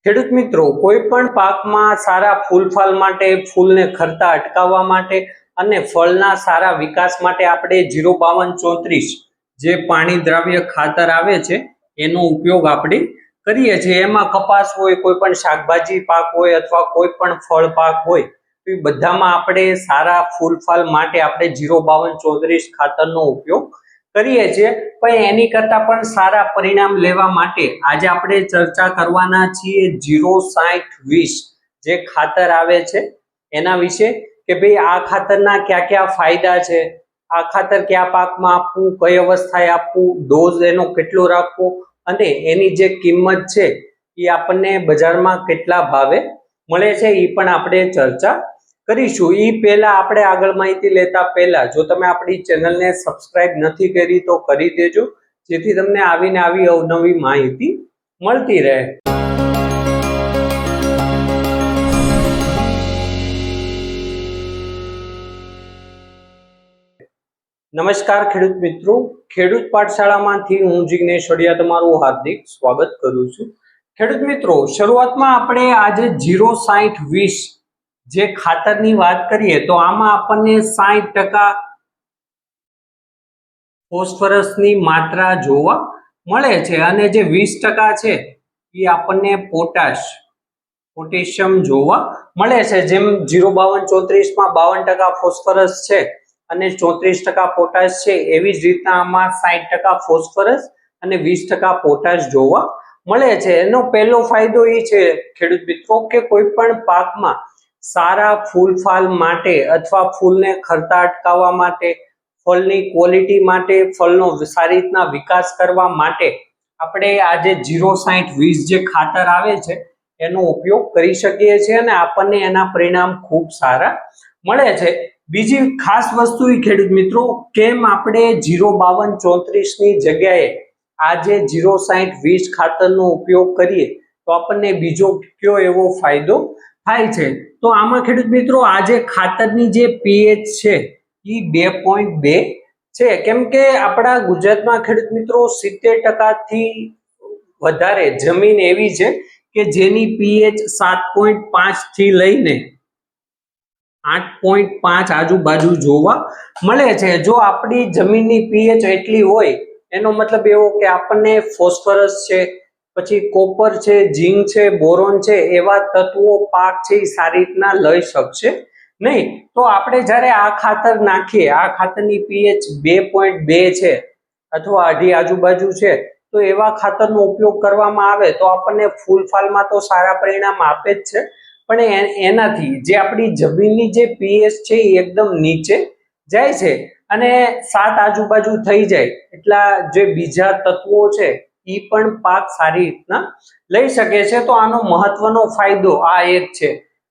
ખેડૂત મિત્રો, કોઈ પણ પાકમાં સારા ફૂલફળ માટે, ફૂલને ખરતા અટકાવવા માટે અને ફળના સારા વિકાસ માટે આપણે 05234 જે પાણી દ્રાવ્ય ખાતર આવે છે એનો ઉપયોગ આપણે કરીએ છીએ। એમાં કપાસ હોય, કોઈ પણ શાકભાજી પાક હોય અથવા કોઈ પણ ફળ પાક હોય તો એ બધામાં આપણે સારા ફૂલફળ માટે આપણે 05234 ખાતરનો ઉપયોગ કરીએ છીએ। પણ એની કરતા પણ સારા પરિણામ લેવા માટે આજે આપણે ચર્ચા કરવાના છીએ 06020 જે ખાતર આવે છે એના વિશે કે ભાઈ આ ખાતરના કયા કયા ફાયદા છે, આ ખાતર કયા પાકમાં આપવું, કઈ અવસ્થાએ આપવું, ડોઝ એનો કેટલો રાખવો અને એની જે કિંમત છે એ આપણને બજારમાં કેટલા ભાવે મળે છે એ પણ આપણે ચર્ચા કરીશું। એ પહેલા આપણે આગળ માહિતી લેતા પહેલા જો તમે આપણી ચેનલને સબસ્ક્રાઇબ નથી કરી તો કરી દેજો, જેથી તમને આવીને આવી અવનવી માહિતી મળતી રહે। નમસ્કાર ખેડૂત મિત્રો, ખેડૂત પાઠશાળામાંથી હું જિગ્નેશ વડિયા તમારું હાર્દિક સ્વાગત કરું છું। ખેડૂત મિત્રો, શરૂઆતમાં આપણે આજે 06020 જે ખાતરની વાત કરીએ તો આમાં આપણને 60% ફોસ્ફરસની માત્રા જોવા મળે છે અને જે 20% છે એ આપણને પોટેશિયમ જોવા મળે છે। જેમ 05234 માં 52% ફોસ્ફરસ છે અને 34% પોટાશ છે, એવી જ રીતના આમાં 60% ફોસ્ફરસ અને 20% પોટાશ જોવા મળે છે। એનો પહેલો ફાયદો એ છે ખેડૂત મિત્રો કે કોઈ પણ પાકમાં સારા ફૂલફળ માટે અથવા ફૂલને ખરતા અટકાવવા માટે, ફળની ક્વોલિટી માટે, ફળનો સારી રીતના વિકાસ કરવા માટે આપણે આજે 06020 જે ખાતર આવે છે એનો ઉપયોગ કરી શકીએ છીએ અને આપણને એના પરિણામ ખૂબ સારા મળે છે। બીજી ખાસ વસ્તુ એ ખેડૂત મિત્રો, કેમ આપણે 05234 ની જગ્યાએ આજે 06020 ખાતરનો ઉપયોગ કરીએ તો આપણને બીજો કયો એવો ફાયદો થાય છે? તો આમાં ખેડૂત મિત્રો આજે ખાતરની જે પીએચ છે એ 2.2 છે, કેમ કે આપણા ગુજરાતમાં ખેડૂત મિત્રો 70% થી વધારે જમીન એવી છે કે જેની પીએચ 7.5 થી લઈને 8.5 આજુબાજુ જોવા મળે છે। જો આપણી જમીનની પીએચ એટલી હોય એનો મતલબ એવો કે આપણને ફોસ્ફરસ છે, પછી કોપર છે, ઝીંક છે, બોરોન છે એવા તત્વો પાક છે એ સારી રીતના લઈ શકશે નહીં। તો આપણે જ્યારે આ ખાતર નાખીએ, આ ખાતરની પીએચ 2.2 છે અથવા 2.5 આજુબાજુ છે, તો એવા ખાતરનો ઉપયોગ કરવામાં આવે તો આપણને ફૂલફળમાં તો સારા પરિણામ આપે જ છે, પણ એનાથી જે આપણી જમીનની જે પીએચ છે એ એકદમ નીચે જાય છે અને 7 આજુબાજુ થઈ જાય એટલા જે બીજા તત્વો છે એ પણ પાક સારી રીતના લઈ શકે છે। તો આનો મહત્વનો ફાયદો આ એક છે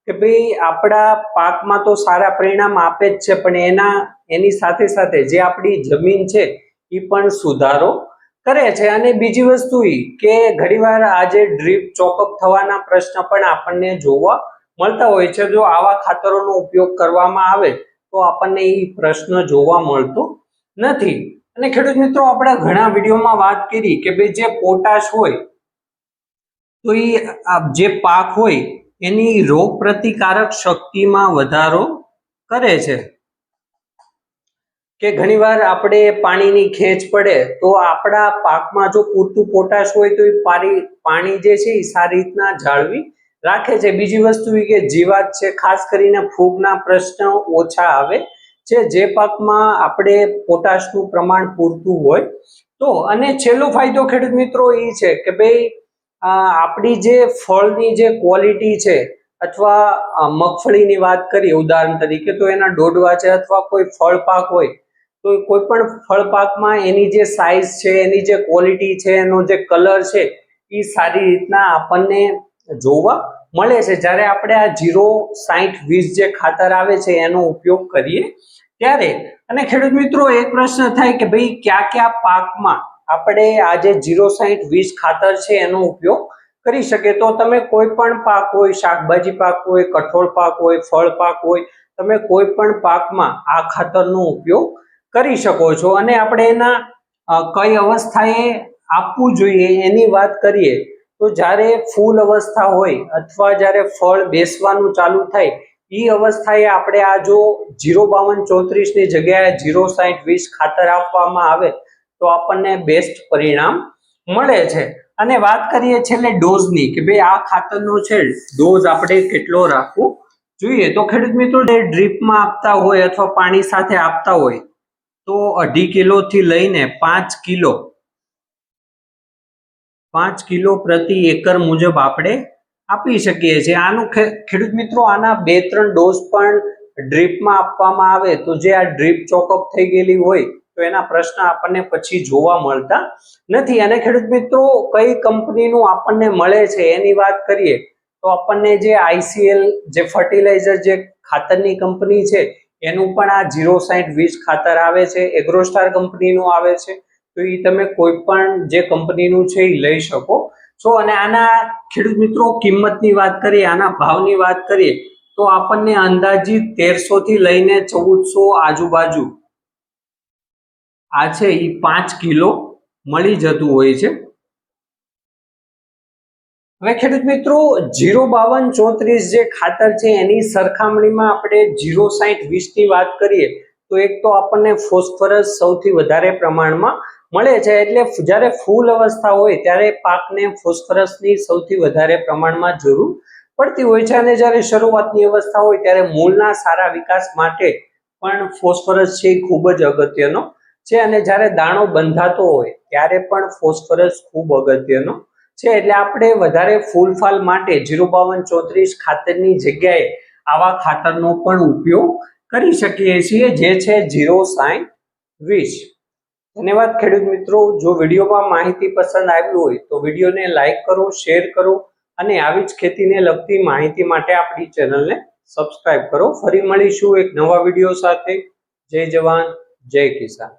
કે ભાઈ આપણા પાકમાં તો સારા પરિણામ આપે જ છે, પણ એની સાથે સાથે જે આપણી જમીન છે એ પણ સુધારો કરે છે। અને બીજી વસ્તુ એ કે ઘણીવાર આજે ડ્રીપ ચોકઅપ થવાના પ્રશ્ન પણ આપણને જોવા મળતા હોય છે। જો આવા ખાતરોનો ઉપયોગ કરવામાં આવે તો આપણને એ પ્રશ્ન જોવા મળતો નથી। અને ખેડૂત મિત્રો, આપણે ઘણા વિડીયોમાં વાત કરી કે ભાઈ જે પોટાશ હોય તો એ જે પાક હોય એની રોગ પ્રતિકારક શક્તિમાં વધારો કરે છે કે ઘણીવાર આપણે પાણીની ખેંચ પડે તો આપણા પાકમાં જો પૂરતું પોટાશ હોય તો એ પાણી જે છે એ સારી રીતના જાળવી રાખે છે। બીજી વસ્તુ એ કે જીવાત છે, ખાસ કરીને ફૂગના પ્રશ્ન ઓછા આવે છે જે પાકમાં આપણે પોટાશનું પ્રમાણ પૂરતું હોય તો। અને છેલ્લો ફાયદો ખેડૂત મિત્રો એ છે કે ભાઈ આપણી જે ફળની જે ક્વોલિટી છે અથવા મગફળીની વાત કરીએ ઉદાહરણ તરીકે તો એના ડોડવા છે અથવા કોઈ ફળ પાક હોય તો કોઈ પણ ફળ પાકમાં એની જે સાઈઝ છે, એની જે ક્વોલિટી છે, એનો જે કલર છે એ સારી રીતના આપણને જોવા મળે છે જ્યારે આપણે આ 06020 જે ખાતર આવે છે એનો ઉપયોગ કરીએ ત્યારે। અને ખેડૂત મિત્રો, એક પ્રશ્ન થાય કે ભાઈ કયા કયા પાકમાં આપણે આજે 06020 ખાતર છે એનો ઉપયોગ કરી શકે? તો તમે કોઈ પણ પાક હોય, શાકભાજી પાક હોય, કઠોળ પાક હોય, ફળ પાક હોય, તમે કોઈ પણ પાકમાં આ ખાતરનો ઉપયોગ કરી શકો છો। અને આપણે એના કઈ અવસ્થાએ આપવું જોઈએ એની વાત કરીએ તો જ્યારે ફૂલ અવસ્થા હોય અથવા જ્યારે ફળ બેસવાનું ચાલુ થાય એ અવસ્થાએ આપણે આ જો 05234 ની જગ્યાએ 06020 ખાતર આપવામાં આવે તો આપણને બેસ્ટ પરિણામ મળે છે। અને વાત કરીએ છેલ્લે ડોઝની કે ભાઈ આ ખાતરનો છે ડોઝ આપણે કેટલો રાખવો જોઈએ, તો ખેડૂત મિત્રો ડ્રીપમાં આપતા હોય અથવા પાણી સાથે આપતા હોય તો 2.5 કિલો થી લઈને 5 કિલો પ્રતિ એકર મુજબ આપણે આપી શકીએ છીએ। આનું ખેડૂત મિત્રો આના 2-3 ડોઝ પણ ડ્રીપમાં આપવામાં આવે તો જે આ ડ્રીપ ચોકઅપ થઈ ગયેલી હોય તો એના પ્રશ્ન આપણને પછી જોવા મળતા નથી। અને ખેડૂત મિત્રો કઈ કંપનીનું આપણને મળે છે એની વાત કરીએ તો આપણને જે ICL જે ફર્ટિલાઇઝર જે ખાતરની કંપની છે એનું પણ આ 06020 ખાતર આવે છે, એગ્રોસ્ટાર કંપનીનું આવે છે, તો એ તમે કોઈ પણ જે કંપનીનું છે એ લઈ શકો છો। અને આના ખેડૂત મિત્રો કિંમતની વાત કરીએ, આના ભાવની વાત કરીએ તો આપણને અંદાજિત 1300 થી લઈને 1400 આજુબાજુ આ છે એ 5 કિલો મળી જતું હોય છે। હવે ખેડૂત મિત્રો 05234 જે ખાતર છે એની સરખામણીમાં આપણે 06020 ની વાત કરીએ તો એક તો આપણને ફોસ્ફરસ સૌથી વધારે પ્રમાણમાં મળે છે, એટલે જ્યારે ફૂલ અવસ્થા હોય ત્યારે પાકને ફોસ્ફરસની સૌથી વધારે પ્રમાણમાં જરૂર પડતી હોય છે। અને જ્યારે શરૂઆતની અવસ્થા હોય ત્યારે મૂળના સારા વિકાસ માટે પણ ફોસ્ફરસ છે એ ખૂબ જ અગત્યનો છે। અને જ્યારે દાણો બંધાતો હોય ત્યારે પણ ફોસ્ફરસ ખૂબ અગત્યનો છે, એટલે આપણે વધારે ફૂલફાલ માટે 05234 ખાતરની જગ્યાએ આવા ખાતરનો પણ ઉપયોગ કરી શકીએ છીએ જે છે 06020। ધન્યવાદ ખેડૂત મિત્રો। જો વિડીયોમાં માહિતી પસંદ આવી હોય તો વિડીયોને લાઈક કરો, શેર કરો અને આવી જ ખેતીને લગતી માહિતી માટે આપણી ચેનલને સબસ્ક્રાઇબ કરો। ફરી મળીશું એક નવા વિડીયો સાથે। જય જવાન, જય કિસાન।